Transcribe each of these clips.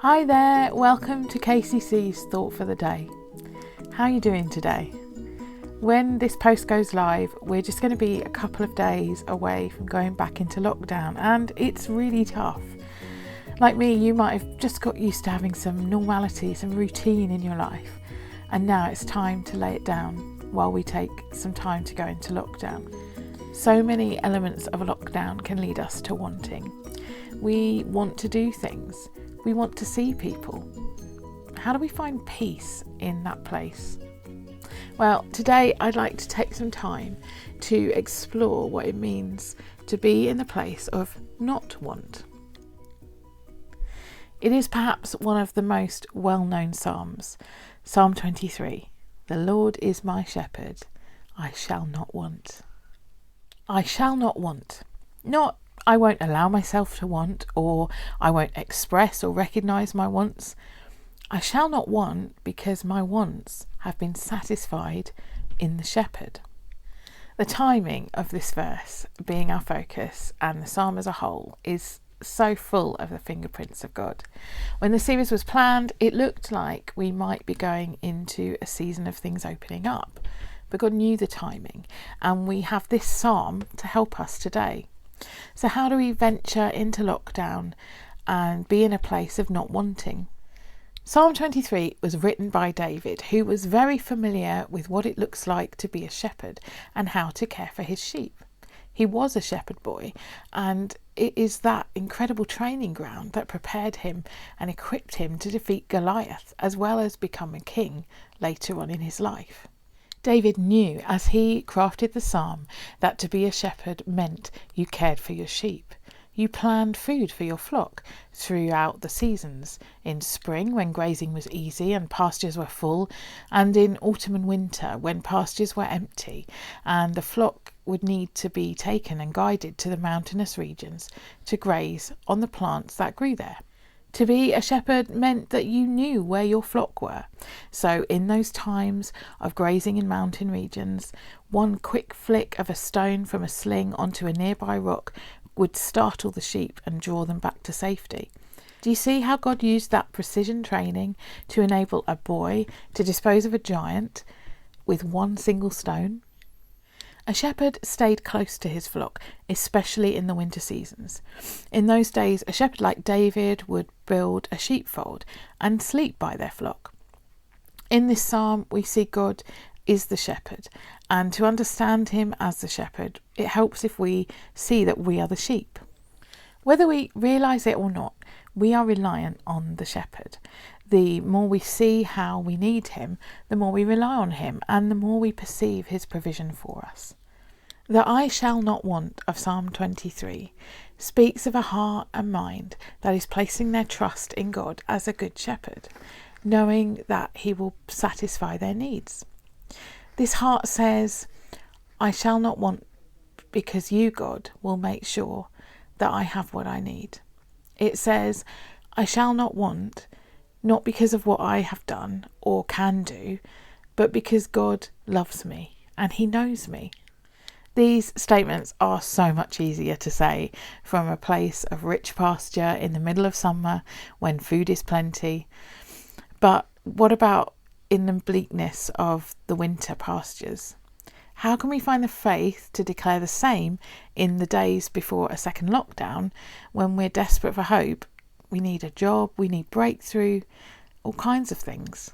Hi there, welcome to KCC's Thought for the Day. How are you doing today? When this post goes live, we're just going to be a couple of days away from going back into lockdown, and it's really tough. Like me, you might have just got used to having some normality, some routine in your life, and now it's time to lay it down while we take some time to go into lockdown. So many elements of a lockdown can lead us to wanting. We want to do things. We want to see people. How do we find peace in that place? Well, today I'd like to take some time to explore what it means to be in the place of not want. It is perhaps one of the most well-known Psalms, Psalm 23. The Lord is my shepherd, I shall not want. I shall not want. Not I won't allow myself to want, or I won't express or recognise my wants. I shall not want because my wants have been satisfied in the shepherd. The timing of this verse being our focus and the psalm as a whole is so full of the fingerprints of God. When the series was planned, it looked like we might be going into a season of things opening up, but God knew the timing, and we have this psalm to help us today. So how do we venture into lockdown and be in a place of not wanting? Psalm 23 was written by David, who was very familiar with what it looks like to be a shepherd and how to care for his sheep. He was a shepherd boy, and it is that incredible training ground that prepared him and equipped him to defeat Goliath, as well as become a king later on in his life. David knew as he crafted the psalm that to be a shepherd meant you cared for your sheep. You planned food for your flock throughout the seasons, in spring when grazing was easy and pastures were full, and in autumn and winter when pastures were empty and the flock would need to be taken and guided to the mountainous regions to graze on the plants that grew there. To be a shepherd meant that you knew where your flock were. So in those times of grazing in mountain regions, one quick flick of a stone from a sling onto a nearby rock would startle the sheep and draw them back to safety. Do you see how God used that precision training to enable a boy to dispose of a giant with one single stone? A shepherd stayed close to his flock, especially in the winter seasons. In those days, a shepherd like David would build a sheepfold and sleep by their flock. In this psalm, we see God is the shepherd, and to understand him as the shepherd, it helps if we see that we are the sheep. Whether we realise it or not, we are reliant on the shepherd. The more we see how we need him, the more we rely on him, and the more we perceive his provision for us. The I shall not want of Psalm 23 speaks of a heart and mind that is placing their trust in God as a good shepherd, knowing that he will satisfy their needs. This heart says, I shall not want because you, God, will make sure that I have what I need. It says, I shall not want, not because of what I have done or can do, but because God loves me and he knows me. These statements are so much easier to say from a place of rich pasture in the middle of summer when food is plenty. But what about in the bleakness of the winter pastures? How can we find the faith to declare the same in the days before a second lockdown when we're desperate for hope? We need a job, we need breakthrough, all kinds of things.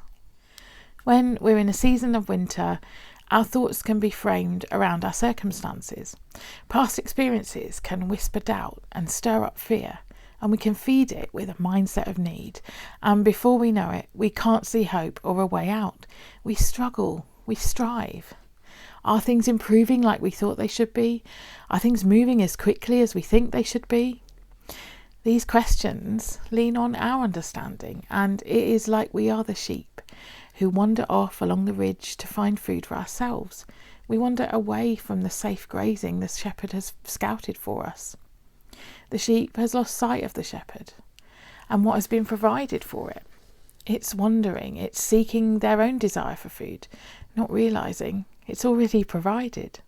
When we're in a season of winter, our thoughts can be framed around our circumstances. Past experiences can whisper doubt and stir up fear, and we can feed it with a mindset of need. And before we know it, we can't see hope or a way out. We struggle, we strive. Are things improving like we thought they should be? Are things moving as quickly as we think they should be? These questions lean on our understanding, and it is like we are the sheep who wander off along the ridge to find food for ourselves. We wander away from the safe grazing the shepherd has scouted for us. The sheep has lost sight of the shepherd and what has been provided for it. It's wandering, it's seeking their own desire for food, not realising it's already provided.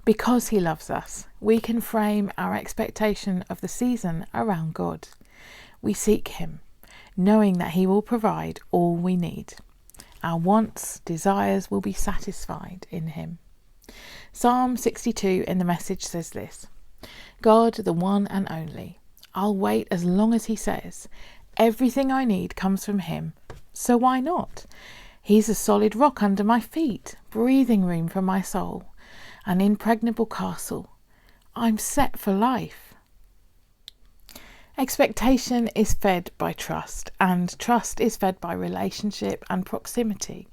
Because he loves us, we can frame our expectation of the season around God. we seek him, knowing that he will provide all we need. Our wants, desires will be satisfied in him. Psalm 62 in the Message says this: God, the one and only, I'll wait as long as he says. Everything I need comes from him, so why not? He's a solid rock under my feet, breathing room for my soul, an impregnable castle. I'm set for life. Expectation is fed by trust, and trust is fed by relationship and proximity.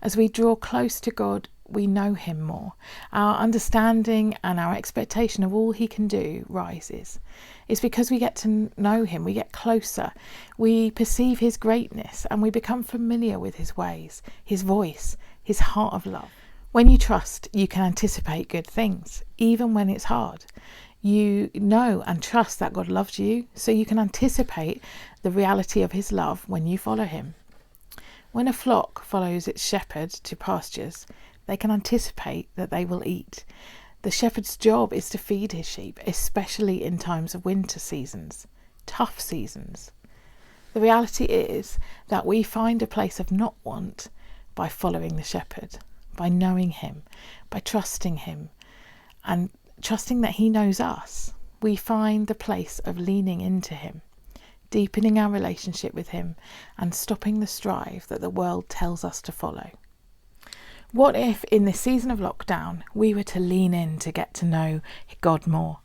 As we draw close to God, we know him more. Our understanding and our expectation of all he can do rises. It's because we get to know him, we get closer, we perceive his greatness, and we become familiar with his ways, his voice, his heart of love. When you trust, you can anticipate good things, even when it's hard. You know and trust that God loves you, so you can anticipate the reality of his love when you follow him. When a flock follows its shepherd to pastures, they can anticipate that they will eat. The shepherd's job is to feed his sheep, especially in times of winter seasons, tough seasons. The reality is that we find a place of not want by following the shepherd, by knowing him, by trusting him, and trusting that he knows us. We find the place of leaning into him, deepening our relationship with him, and stopping the strive that the world tells us to follow. What if in this season of lockdown we were to lean in to get to know God more?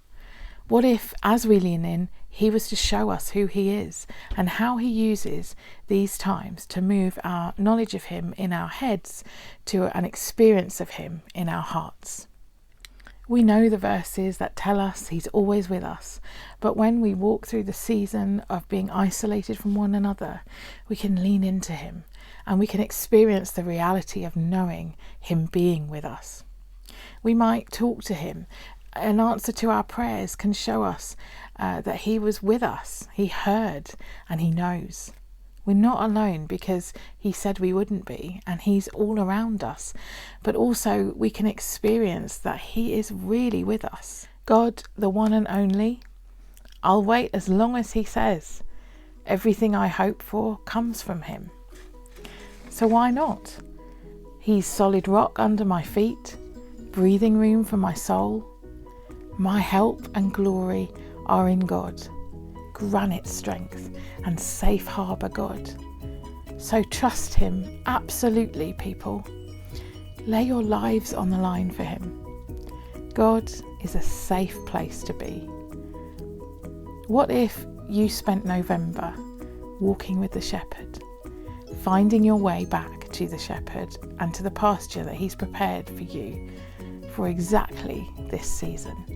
What if, as we lean in, he was to show us who he is and how he uses these times to move our knowledge of him in our heads to an experience of him in our hearts? We know the verses that tell us he's always with us, but when we walk through the season of being isolated from one another, we can lean into him and we can experience the reality of knowing him being with us. We might talk to him. An answer to our prayers can show us that he was with us, he heard, and he knows. We're not alone because he said we wouldn't be, and he's all around us. But also we can experience that he is really with us. God, the one and only, I'll wait as long as he says. Everything I hope for comes from him. So why not? He's solid rock under my feet, breathing room for my soul. My help and glory are in God, granite strength and safe harbour God. So trust him absolutely, people. Lay your lives on the line for him. God is a safe place to be. What if you spent November walking with the shepherd, finding your way back to the shepherd and to the pasture that he's prepared for you for exactly this season?